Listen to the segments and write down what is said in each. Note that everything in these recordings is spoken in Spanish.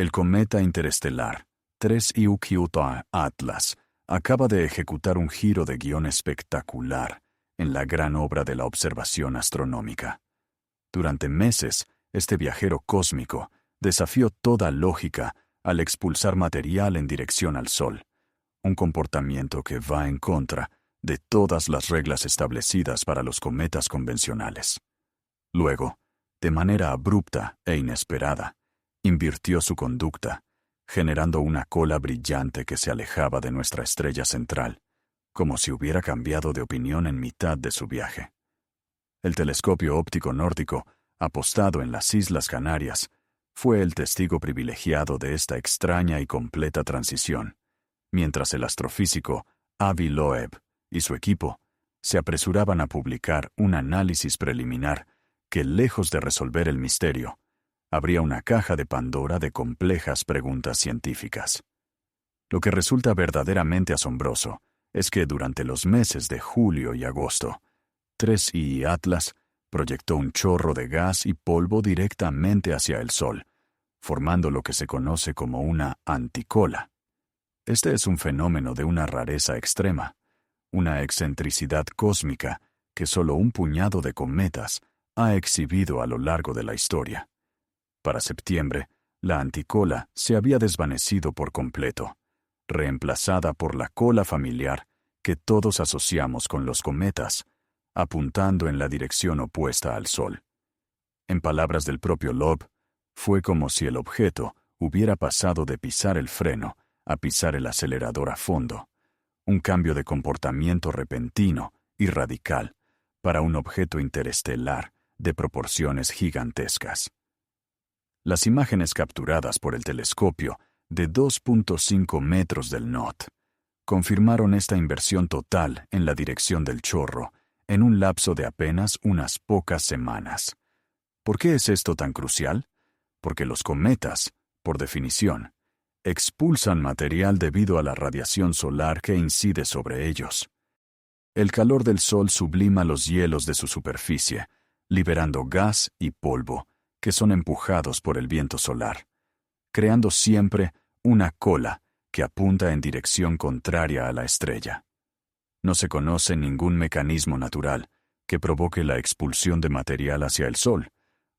El cometa interestelar 3I Ukiuta Atlas acaba de ejecutar un giro de guión espectacular en la gran obra de la observación astronómica. Durante meses, este viajero cósmico desafió toda lógica al expulsar material en dirección al Sol, un comportamiento que va en contra de todas las reglas establecidas para los cometas convencionales. Luego, de manera abrupta e inesperada, invirtió su conducta, generando una cola brillante que se alejaba de nuestra estrella central, como si hubiera cambiado de opinión en mitad de su viaje. El telescopio óptico nórdico, apostado en las Islas Canarias, fue el testigo privilegiado de esta extraña y completa transición, mientras el astrofísico Avi Loeb y su equipo se apresuraban a publicar un análisis preliminar que, lejos de resolver el misterio, abría una caja de Pandora de complejas preguntas científicas. Lo que resulta verdaderamente asombroso es que durante los meses de julio y agosto, 3I Atlas proyectó un chorro de gas y polvo directamente hacia el Sol, formando lo que se conoce como una anticola. Este es un fenómeno de una rareza extrema, una excentricidad cósmica que solo un puñado de cometas ha exhibido a lo largo de la historia. Para septiembre, la anticola se había desvanecido por completo, reemplazada por la cola familiar que todos asociamos con los cometas, apuntando en la dirección opuesta al Sol. En palabras del propio Loeb, fue como si el objeto hubiera pasado de pisar el freno a pisar el acelerador a fondo, un cambio de comportamiento repentino y radical para un objeto interestelar de proporciones gigantescas. Las imágenes capturadas por el telescopio de 2.5 metros del NOT confirmaron esta inversión total en la dirección del chorro en un lapso de apenas unas pocas semanas. ¿Por qué es esto tan crucial? Porque los cometas, por definición, expulsan material debido a la radiación solar que incide sobre ellos. El calor del Sol sublima los hielos de su superficie, liberando gas y polvo que son empujados por el viento solar, creando siempre una cola que apunta en dirección contraria a la estrella. No se conoce ningún mecanismo natural que provoque la expulsión de material hacia el Sol,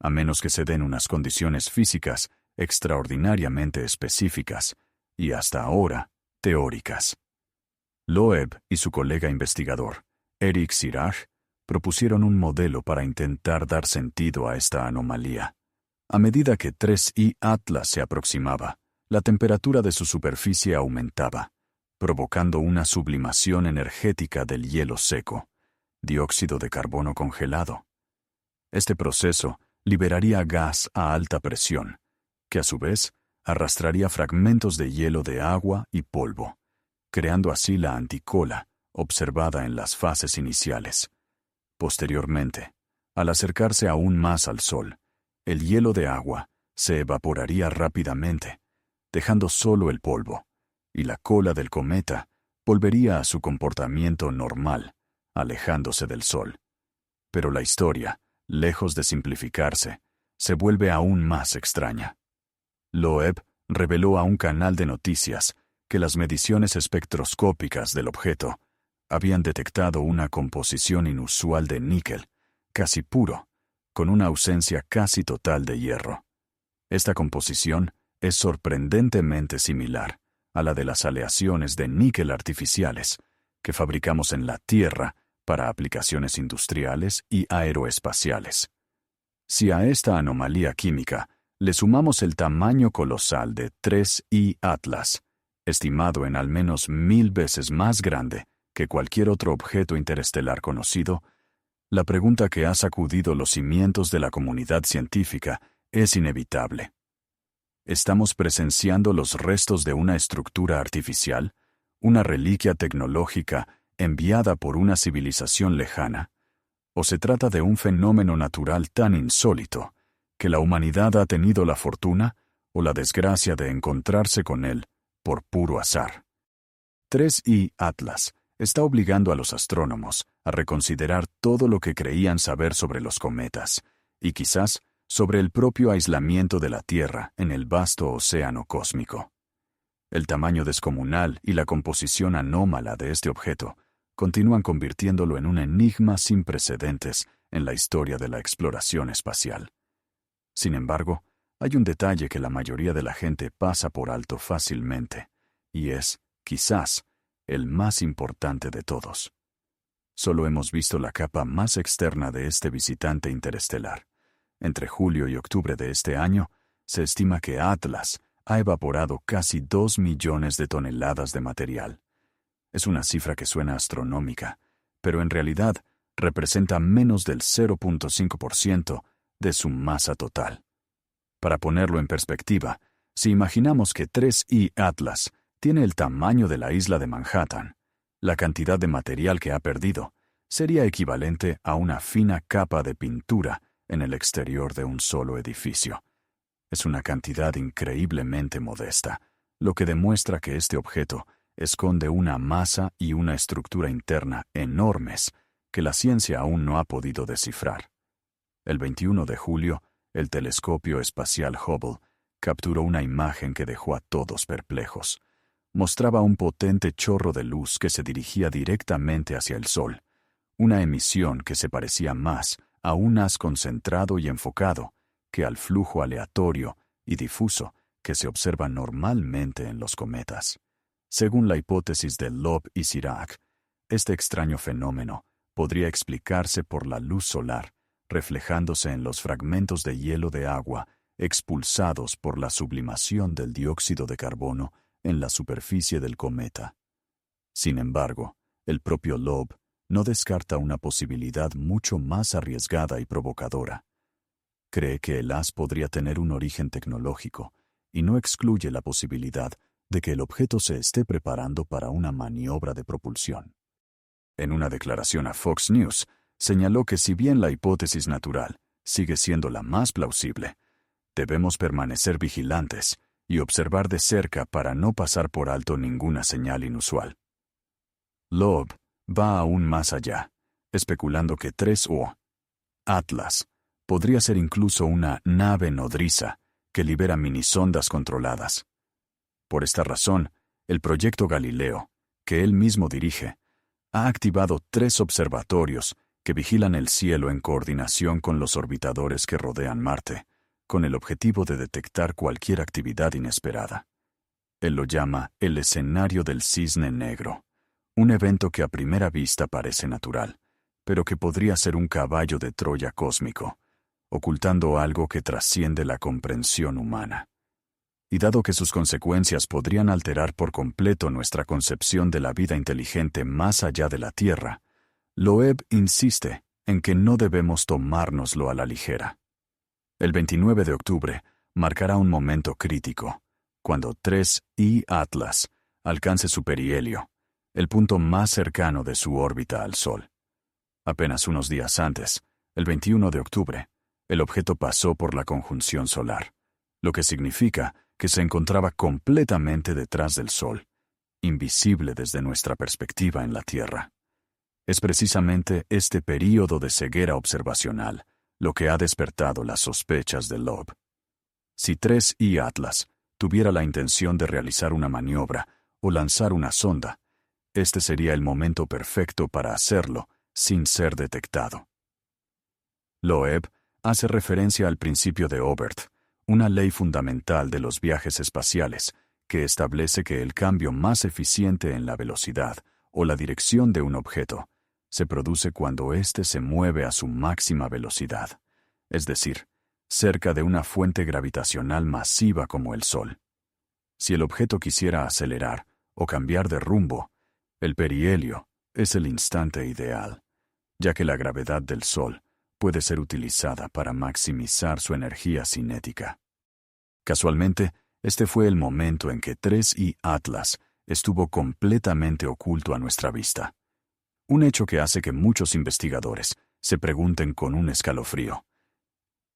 a menos que se den unas condiciones físicas extraordinariamente específicas y hasta ahora teóricas. Loeb y su colega investigador, Eric Siraj, propusieron un modelo para intentar dar sentido a esta anomalía. A medida que 3I Atlas se aproximaba, la temperatura de su superficie aumentaba, provocando una sublimación energética del hielo seco, dióxido de carbono congelado. Este proceso liberaría gas a alta presión, que a su vez arrastraría fragmentos de hielo de agua y polvo, creando así la anticola observada en las fases iniciales. Posteriormente, al acercarse aún más al Sol, el hielo de agua se evaporaría rápidamente, dejando solo el polvo, y la cola del cometa volvería a su comportamiento normal, alejándose del Sol. Pero la historia, lejos de simplificarse, se vuelve aún más extraña. Loeb reveló a un canal de noticias que las mediciones espectroscópicas del objeto habían detectado una composición inusual de níquel, casi puro, con una ausencia casi total de hierro. Esta composición es sorprendentemente similar a la de las aleaciones de níquel artificiales que fabricamos en la Tierra para aplicaciones industriales y aeroespaciales. Si a esta anomalía química le sumamos el tamaño colosal de 3I Atlas, estimado en al menos 1000 veces más grande que cualquier otro objeto interestelar conocido, la pregunta que ha sacudido los cimientos de la comunidad científica es inevitable. ¿Estamos presenciando los restos de una estructura artificial, una reliquia tecnológica enviada por una civilización lejana? ¿O se trata de un fenómeno natural tan insólito que la humanidad ha tenido la fortuna o la desgracia de encontrarse con él por puro azar? 3I Atlas está obligando a los astrónomos a reconsiderar todo lo que creían saber sobre los cometas y quizás sobre el propio aislamiento de la Tierra en el vasto océano cósmico. El tamaño descomunal y la composición anómala de este objeto continúan convirtiéndolo en un enigma sin precedentes en la historia de la exploración espacial. Sin embargo, hay un detalle que la mayoría de la gente pasa por alto fácilmente, y es, quizás, el más importante de todos. Solo hemos visto la capa más externa de este visitante interestelar. Entre julio y octubre de este año, se estima que Atlas ha evaporado casi 2 millones de toneladas de material. Es una cifra que suena astronómica, pero en realidad representa menos del 0.5% de su masa total. Para ponerlo en perspectiva, si imaginamos que 3I Atlas tiene el tamaño de la isla de Manhattan, la cantidad de material que ha perdido sería equivalente a una fina capa de pintura en el exterior de un solo edificio. Es una cantidad increíblemente modesta, lo que demuestra que este objeto esconde una masa y una estructura interna enormes que la ciencia aún no ha podido descifrar. El 21 de julio, el telescopio espacial Hubble capturó una imagen que dejó a todos perplejos. Mostraba un potente chorro de luz que se dirigía directamente hacia el Sol, una emisión que se parecía más a un haz concentrado y enfocado que al flujo aleatorio y difuso que se observa normalmente en los cometas. Según la hipótesis de Loeb y Sirac, este extraño fenómeno podría explicarse por la luz solar, reflejándose en los fragmentos de hielo de agua expulsados por la sublimación del dióxido de carbono en la superficie del cometa. Sin embargo, el propio Loeb no descarta una posibilidad mucho más arriesgada y provocadora. Cree que el haz podría tener un origen tecnológico y no excluye la posibilidad de que el objeto se esté preparando para una maniobra de propulsión. En una declaración a Fox News, señaló que si bien la hipótesis natural sigue siendo la más plausible, debemos permanecer vigilantes y observar de cerca para no pasar por alto ninguna señal inusual. Loeb va aún más allá, especulando que 3O, Atlas, podría ser incluso una nave nodriza que libera minisondas controladas. Por esta razón, el proyecto Galileo, que él mismo dirige, ha activado 3 observatorios que vigilan el cielo en coordinación con los orbitadores que rodean Marte, con el objetivo de detectar cualquier actividad inesperada. Él lo llama el escenario del cisne negro, un evento que a primera vista parece natural, pero que podría ser un caballo de Troya cósmico, ocultando algo que trasciende la comprensión humana. Y dado que sus consecuencias podrían alterar por completo nuestra concepción de la vida inteligente más allá de la Tierra, Loeb insiste en que no debemos tomárnoslo a la ligera. El 29 de octubre marcará un momento crítico, cuando 3I Atlas alcance su perihelio, el punto más cercano de su órbita al Sol. Apenas unos días antes, el 21 de octubre, el objeto pasó por la conjunción solar, lo que significa que se encontraba completamente detrás del Sol, invisible desde nuestra perspectiva en la Tierra. Es precisamente este período de ceguera observacional lo que ha despertado las sospechas de Loeb. Si 3I Atlas tuviera la intención de realizar una maniobra o lanzar una sonda, este sería el momento perfecto para hacerlo sin ser detectado. Loeb hace referencia al principio de Oberth, una ley fundamental de los viajes espaciales que establece que el cambio más eficiente en la velocidad o la dirección de un objeto se produce cuando éste se mueve a su máxima velocidad, es decir, cerca de una fuente gravitacional masiva como el Sol. Si el objeto quisiera acelerar o cambiar de rumbo, el perihelio es el instante ideal, ya que la gravedad del Sol puede ser utilizada para maximizar su energía cinética. Casualmente, este fue el momento en que 3I Atlas estuvo completamente oculto a nuestra vista. Un hecho que hace que muchos investigadores se pregunten con un escalofrío: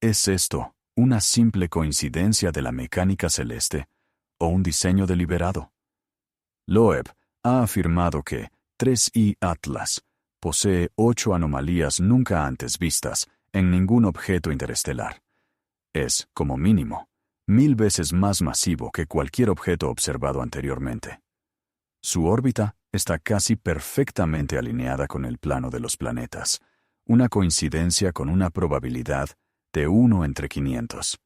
¿es esto una simple coincidencia de la mecánica celeste o un diseño deliberado? Loeb ha afirmado que 3I Atlas posee 8 anomalías nunca antes vistas en ningún objeto interestelar, Es, como mínimo, 1000 veces más masivo que cualquier objeto observado anteriormente. Su órbita está casi perfectamente alineada con el plano de los planetas, una coincidencia con una probabilidad de 1 entre 500.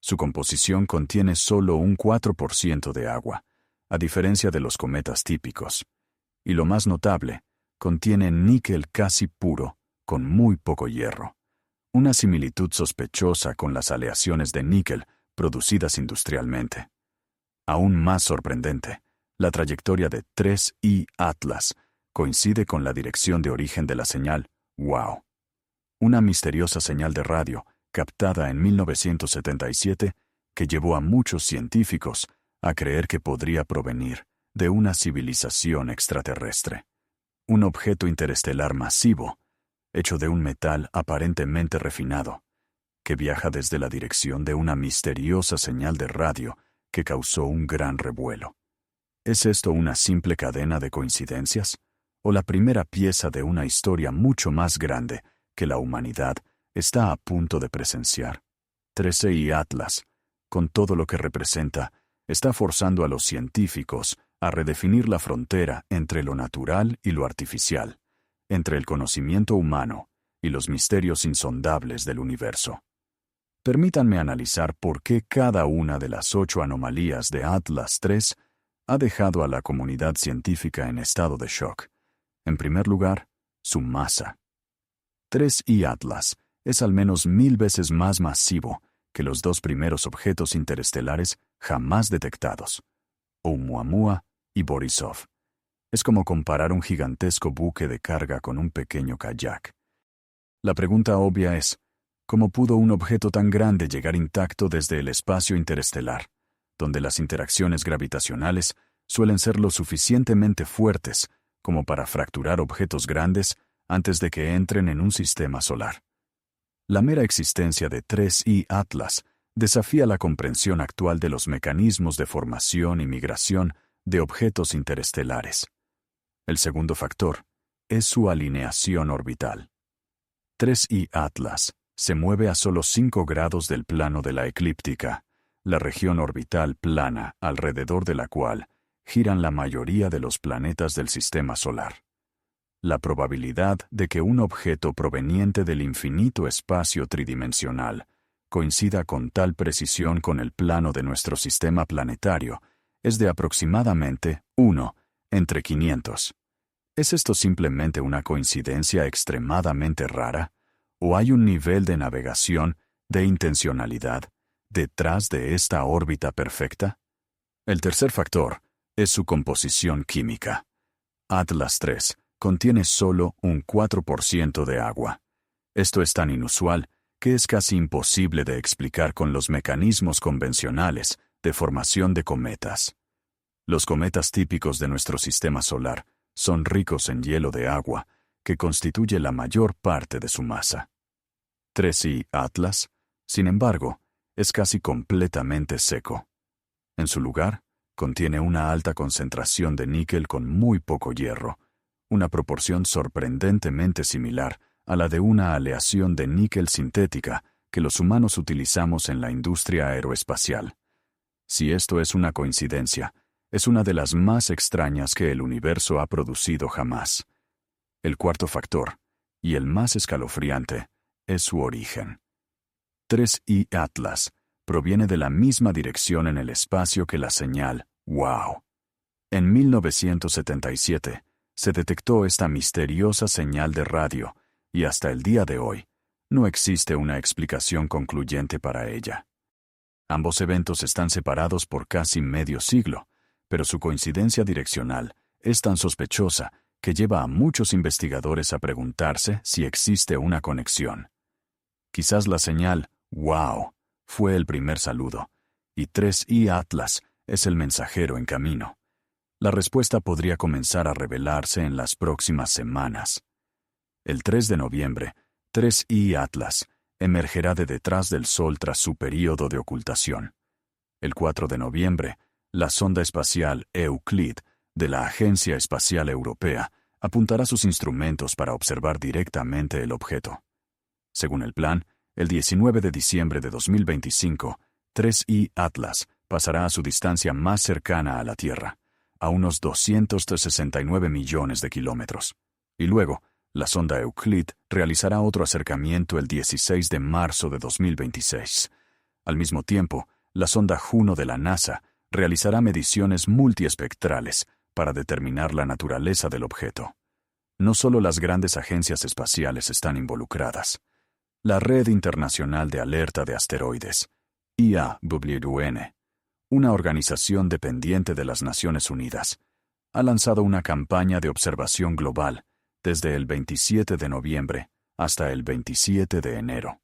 Su composición contiene solo un 4% de agua, a diferencia de los cometas típicos. Y lo más notable, contiene níquel casi puro, con muy poco hierro. Una similitud sospechosa con las aleaciones de níquel producidas industrialmente. Aún más sorprendente, la trayectoria de 3I Atlas coincide con la dirección de origen de la señal WOW, una misteriosa señal de radio captada en 1977 que llevó a muchos científicos a creer que podría provenir de una civilización extraterrestre. Un objeto interestelar masivo, hecho de un metal aparentemente refinado, que viaja desde la dirección de una misteriosa señal de radio que causó un gran revuelo. ¿Es esto una simple cadena de coincidencias? ¿O la primera pieza de una historia mucho más grande que la humanidad está a punto de presenciar? 13I Atlas, con todo lo que representa, está forzando a los científicos a redefinir la frontera entre lo natural y lo artificial, entre el conocimiento humano y los misterios insondables del universo. Permítanme analizar por qué cada una de las 8 anomalías de Atlas III ha dejado a la comunidad científica en estado de shock. En primer lugar, su masa. 3I Atlas es al menos 1000 veces más masivo que los 2 primeros objetos interestelares jamás detectados, Oumuamua y Borisov. Es como comparar un gigantesco buque de carga con un pequeño kayak. La pregunta obvia es, ¿cómo pudo un objeto tan grande llegar intacto desde el espacio interestelar, donde las interacciones gravitacionales suelen ser lo suficientemente fuertes como para fracturar objetos grandes antes de que entren en un sistema solar? La mera existencia de 3I Atlas desafía la comprensión actual de los mecanismos de formación y migración de objetos interestelares. El segundo factor es su alineación orbital. 3I Atlas se mueve a solo 5 grados del plano de la eclíptica, la región orbital plana alrededor de la cual giran la mayoría de los planetas del sistema solar. La probabilidad de que un objeto proveniente del infinito espacio tridimensional coincida con tal precisión con el plano de nuestro sistema planetario es de aproximadamente 1 entre 500. ¿Es esto simplemente una coincidencia extremadamente rara? ¿O hay un nivel de navegación, de intencionalidad, detrás de esta órbita perfecta? El tercer factor es su composición química. Atlas III contiene solo un 4% de agua. Esto es tan inusual que es casi imposible de explicar con los mecanismos convencionales de formación de cometas. Los cometas típicos de nuestro sistema solar son ricos en hielo de agua, que constituye la mayor parte de su masa. 3I Atlas, sin embargo, es casi completamente seco. En su lugar, contiene una alta concentración de níquel con muy poco hierro, una proporción sorprendentemente similar a la de una aleación de níquel sintética que los humanos utilizamos en la industria aeroespacial. Si esto es una coincidencia, es una de las más extrañas que el universo ha producido jamás. El cuarto factor, y el más escalofriante, es su origen. 3I Atlas proviene de la misma dirección en el espacio que la señal WOW. En 1977 se detectó esta misteriosa señal de radio y hasta el día de hoy no existe una explicación concluyente para ella. Ambos eventos están separados por casi medio siglo, pero su coincidencia direccional es tan sospechosa que lleva a muchos investigadores a preguntarse si existe una conexión. Quizás la señal WOW fue el primer saludo, y 3I Atlas es el mensajero en camino. La respuesta podría comenzar a revelarse en las próximas semanas. El 3 de noviembre, 3I Atlas emergerá de detrás del Sol tras su período de ocultación. El 4 de noviembre, la sonda espacial Euclid de la Agencia Espacial Europea apuntará sus instrumentos para observar directamente el objeto. Según el plan, El 19 de diciembre de 2025, 3I Atlas pasará a su distancia más cercana a la Tierra, a unos 269 millones de kilómetros. Y luego, la sonda Euclid realizará otro acercamiento el 16 de marzo de 2026. Al mismo tiempo, la sonda Juno de la NASA realizará mediciones multiespectrales para determinar la naturaleza del objeto. No solo las grandes agencias espaciales están involucradas. La Red Internacional de Alerta de Asteroides, IAWN, una organización dependiente de las Naciones Unidas, ha lanzado una campaña de observación global desde el 27 de noviembre hasta el 27 de enero.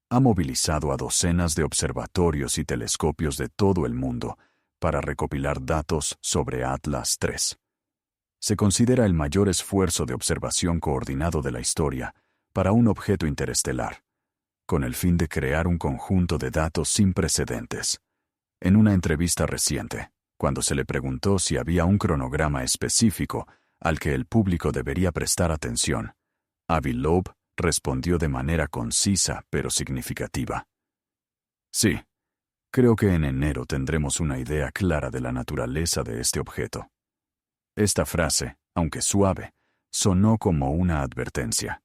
Ha movilizado a docenas de observatorios y telescopios de todo el mundo para recopilar datos sobre Atlas III. Se considera el mayor esfuerzo de observación coordinado de la historia para un objeto interestelar, con el fin de crear un conjunto de datos sin precedentes. En una entrevista reciente, cuando se le preguntó si había un cronograma específico al que el público debería prestar atención, Avi Loeb respondió de manera concisa pero significativa. Sí, creo que en enero tendremos una idea clara de la naturaleza de este objeto. Esta frase, aunque suave, sonó como una advertencia.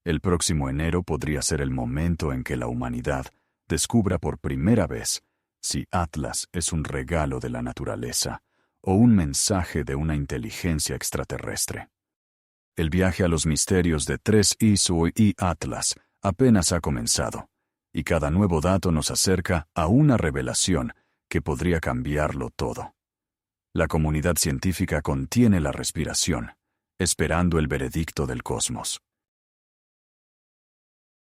El próximo enero podría ser el momento en que la humanidad descubra por primera vez si Atlas es un regalo de la naturaleza o un mensaje de una inteligencia extraterrestre. El viaje a los misterios de 3I y Atlas apenas ha comenzado, y cada nuevo dato nos acerca a una revelación que podría cambiarlo todo. La comunidad científica contiene la respiración, esperando el veredicto del cosmos.